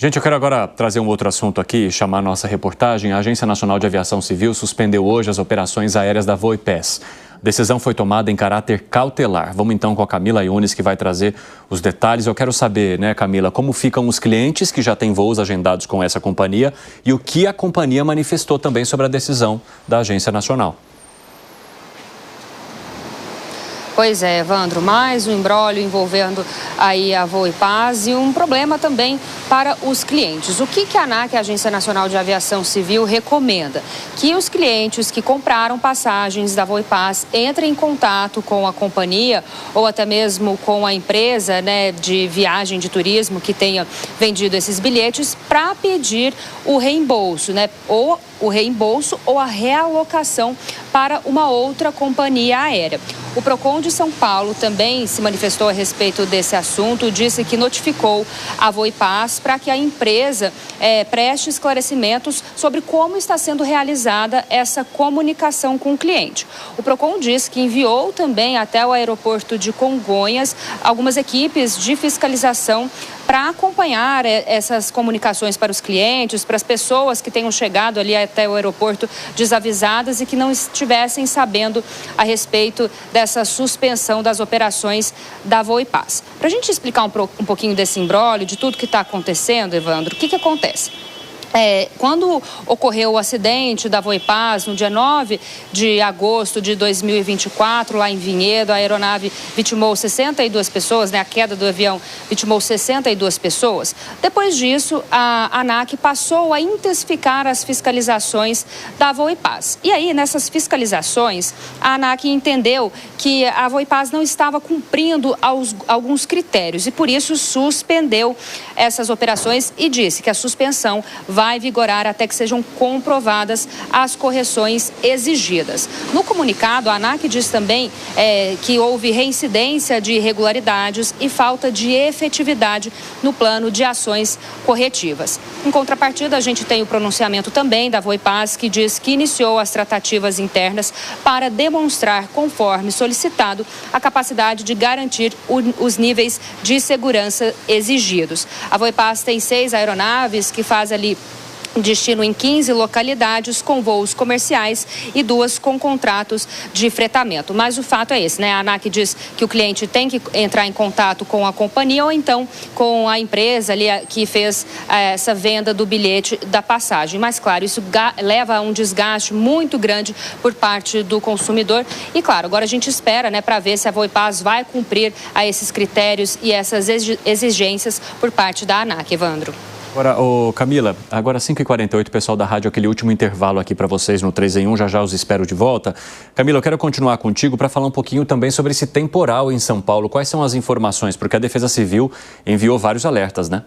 Gente, eu quero agora trazer um outro assunto aqui, chamar a nossa reportagem. A Agência Nacional de Aviação Civil suspendeu hoje as operações aéreas da Voipaz. A decisão foi tomada em caráter cautelar. Vamos então com a Camila Yunes, que vai trazer os detalhes. Eu quero saber, né, Camila, como ficam os clientes que já têm voos agendados com essa companhia e o que a companhia manifestou também sobre a decisão da Agência Nacional. Pois é, Evandro, mais um imbróglio envolvendo aí a Voipaz e um problema também para os clientes. O que a ANAC, a Agência Nacional de Aviação Civil, recomenda? Que os clientes que compraram passagens da Voipaz entrem em contato com a companhia ou até mesmo com a empresa, né, de viagem de turismo que tenha vendido esses bilhetes para pedir o reembolso, né, ou o reembolso ou a realocação para uma outra companhia aérea. O Procon de São Paulo também se manifestou a respeito desse assunto, disse que notificou a Voipaz para que a empresa preste esclarecimentos sobre como está sendo realizada essa comunicação com o cliente. O Procon diz que enviou também até o aeroporto de Congonhas algumas equipes de fiscalização para acompanhar essas comunicações para os clientes, para as pessoas que tenham chegado ali até o aeroporto desavisadas e que não estivessem sabendo a respeito dessa suspensão das operações da Voipaz. Para a gente explicar um pouquinho desse imbróglio, de tudo que está acontecendo, Evandro, o que acontece? Quando ocorreu o acidente da Voipaz, no dia 9 de agosto de 2024, lá em Vinhedo, a aeronave vitimou 62 pessoas, né? A queda do avião vitimou 62 pessoas. Depois disso, a ANAC passou a intensificar as fiscalizações da Voipaz. E aí, nessas fiscalizações, a ANAC entendeu que a Voipaz não estava cumprindo alguns critérios e, por isso, suspendeu essas operações e disse que a suspensão vai vigorar até que sejam comprovadas as correções exigidas. No comunicado, a ANAC diz também que houve reincidência de irregularidades e falta de efetividade no plano de ações corretivas. Em contrapartida, a gente tem o pronunciamento também da Voipaz, que diz que iniciou as tratativas internas para demonstrar, conforme solicitado, a capacidade de garantir os níveis de segurança exigidos. A Voipaz tem 6 aeronaves que faz ali destino em 15 localidades com voos comerciais e 2 com contratos de fretamento. Mas o fato é esse, né? A ANAC diz que o cliente tem que entrar em contato com a companhia ou então com a empresa ali que fez essa venda do bilhete da passagem. Mas, claro, isso leva a um desgaste muito grande por parte do consumidor. E, claro, agora a gente espera, né, para ver se a Voipaz vai cumprir a esses critérios e essas exigências por parte da ANAC, Evandro. Agora, Camila, agora 5h48, pessoal da rádio, aquele último intervalo aqui para vocês no 3 em 1, já os espero de volta. Camila, eu quero continuar contigo para falar um pouquinho também sobre esse temporal em São Paulo. Quais são as informações? Porque a Defesa Civil enviou vários alertas, né?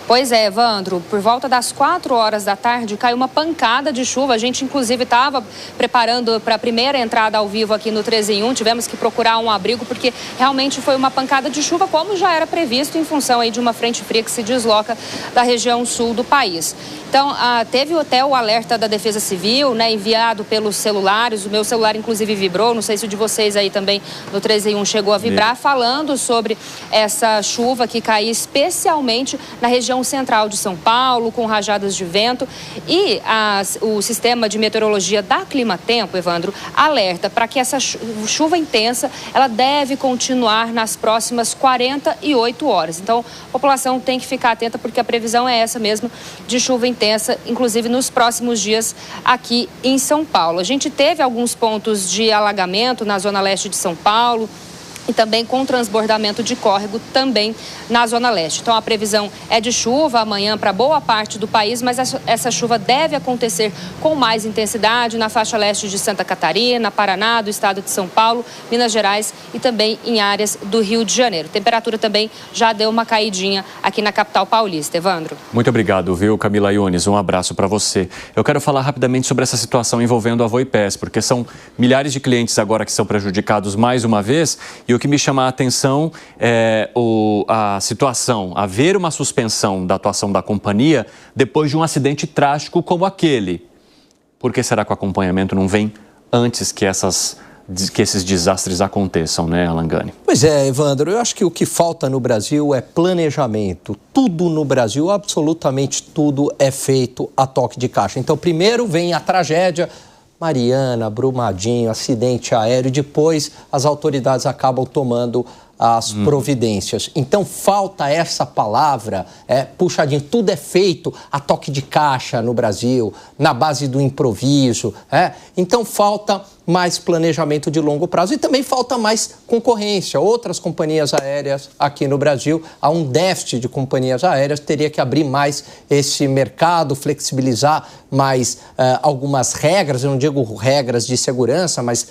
Pois é, Evandro, por volta das 4 horas da tarde caiu uma pancada de chuva. A gente, inclusive, estava preparando para a primeira entrada ao vivo aqui no 3 em 1. Tivemos que procurar um abrigo porque realmente foi uma pancada de chuva, como já era previsto em função aí de uma frente fria que se desloca da região sul do país. Então, teve até o alerta da Defesa Civil, né, enviado pelos celulares. O meu celular, inclusive, vibrou. Não sei se o de vocês aí também no 3 em 1 chegou a vibrar, falando sobre essa chuva que caiu especialmente na região central de São Paulo, com rajadas de vento. E o sistema de meteorologia da Climatempo, Evandro, alerta para que essa chuva intensa, ela deve continuar nas próximas 48 horas. Então, a população tem que ficar atenta porque a previsão é essa mesmo, de chuva intensa, inclusive nos próximos dias aqui em São Paulo. A gente teve alguns pontos de alagamento na zona leste de São Paulo e também com transbordamento de córrego também na Zona Leste. Então, a previsão é de chuva amanhã para boa parte do país, mas essa chuva deve acontecer com mais intensidade na faixa leste de Santa Catarina, Paraná, do estado de São Paulo, Minas Gerais e também em áreas do Rio de Janeiro. A temperatura também já deu uma caidinha aqui na capital paulista. Evandro. Muito obrigado, viu, Camila Yunes? Um abraço para você. Eu quero falar rapidamente sobre essa situação envolvendo a Voipaz, porque são milhares de clientes agora que são prejudicados mais uma vez. E o que me chama a atenção é a situação, haver uma suspensão da atuação da companhia depois de um acidente trágico como aquele. Por que será que o acompanhamento não vem antes que essas que esses desastres aconteçam, né, Alangani? Pois é, Evandro, eu acho que o que falta no Brasil é planejamento. Tudo no Brasil, absolutamente tudo é feito a toque de caixa. Então, primeiro vem a tragédia, Mariana, Brumadinho, acidente aéreo, depois as autoridades acabam tomando as providências. Então, falta essa palavra, puxadinho, tudo é feito a toque de caixa no Brasil, na base do improviso. Então, falta mais planejamento de longo prazo e também falta mais concorrência. Outras companhias aéreas aqui no Brasil, há um déficit de companhias aéreas, teria que abrir mais esse mercado, flexibilizar mais algumas regras, eu não digo regras de segurança, mas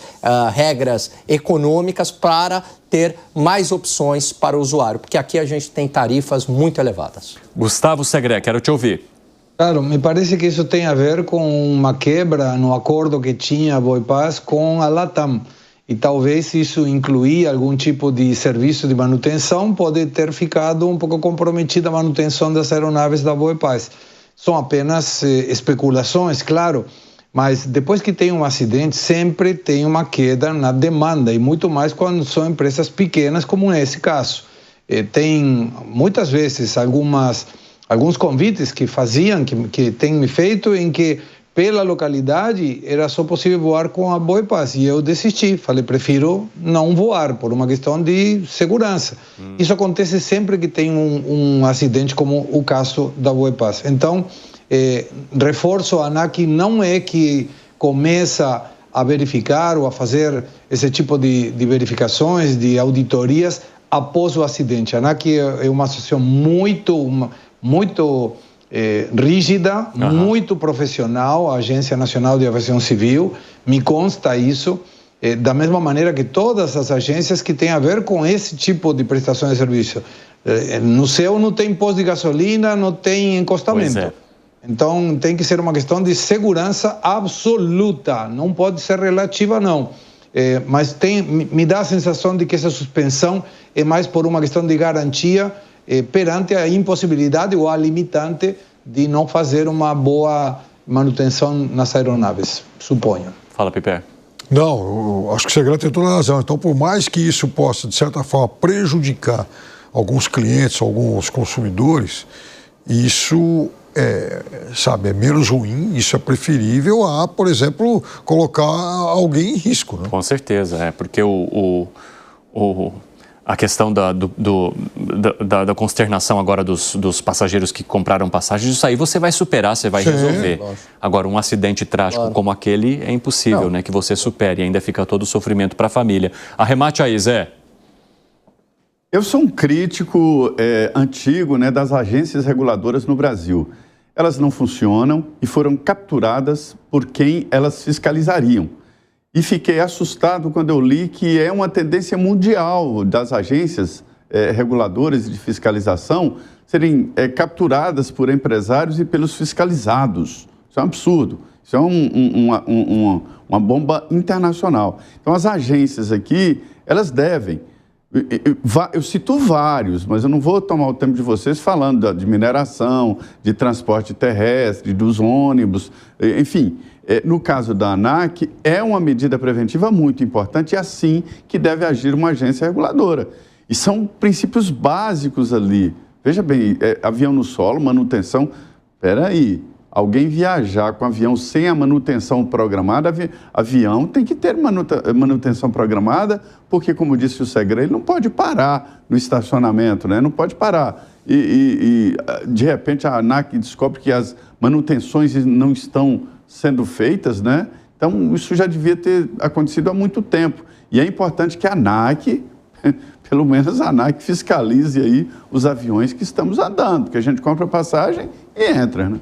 regras econômicas para ter mais opções para o usuário, porque aqui a gente tem tarifas muito elevadas. Gustavo Segré, quero te ouvir. Claro, me parece que isso tem a ver com uma quebra no acordo que tinha a Voipaz com a Latam. E talvez isso incluir algum tipo de serviço de manutenção, pode ter ficado um pouco comprometida a manutenção das aeronaves da Voipaz. São apenas especulações, claro, mas depois que tem um acidente, sempre tem uma queda na demanda, e muito mais quando são empresas pequenas, como nesse caso. Tem muitas vezes alguns convites que faziam, que têm me feito, em que pela localidade era só possível voar com a Voipaz, e eu desisti, falei, prefiro não voar, por uma questão de segurança. Isso acontece sempre que tem um acidente como o caso da Voipaz. Então, reforço, a ANAC não é que começa a verificar ou a fazer esse tipo de verificações, de auditorias após o acidente. A ANAC é uma associação muito rígida, muito profissional, a Agência Nacional de Aviação Civil, me consta isso, da mesma maneira que todas as agências que têm a ver com esse tipo de prestação de serviço. No céu não tem posto de gasolina, não tem encostamento. Então tem que ser uma questão de segurança absoluta, não pode ser relativa não. Mas me dá a sensação de que essa suspensão é mais por uma questão de garantia perante a impossibilidade ou a limitante de não fazer uma boa manutenção nas aeronaves, suponho. Fala, Piper. Não, eu acho que o Segré tem toda a razão. Então, por mais que isso possa, de certa forma, prejudicar alguns clientes, alguns consumidores, isso é menos ruim, isso é preferível a, por exemplo, colocar alguém em risco, né? Com certeza, porque a questão da consternação agora dos passageiros que compraram passagens, isso aí você vai superar, você vai resolver. Lógico. Agora, um acidente trágico como aquele é impossível, né, que você supere, ainda fica todo o sofrimento para a família. Arremate aí, Zé. Eu sou um crítico antigo, né, das agências reguladoras no Brasil. Elas não funcionam e foram capturadas por quem elas fiscalizariam. E fiquei assustado quando eu li que é uma tendência mundial das agências reguladoras de fiscalização serem capturadas por empresários e pelos fiscalizados. Isso é um absurdo. Isso é uma bomba internacional. Então, as agências aqui, elas devem... Eu cito vários, mas eu não vou tomar o tempo de vocês falando de mineração, de transporte terrestre, dos ônibus, enfim. No caso da ANAC, é uma medida preventiva muito importante e assim que deve agir uma agência reguladora. E são princípios básicos ali. Veja bem, avião no solo, manutenção... Espera aí, alguém viajar com avião sem a manutenção programada, avião tem que ter manutenção programada, porque, como disse o Segré, ele não pode parar no estacionamento, né? Não pode parar. E de repente, a ANAC descobre que as manutenções não estão sendo feitas, né? Então, isso já devia ter acontecido há muito tempo. E é importante que a ANAC, pelo menos a ANAC, fiscalize aí os aviões que estamos andando, porque a gente compra passagem e entra, né?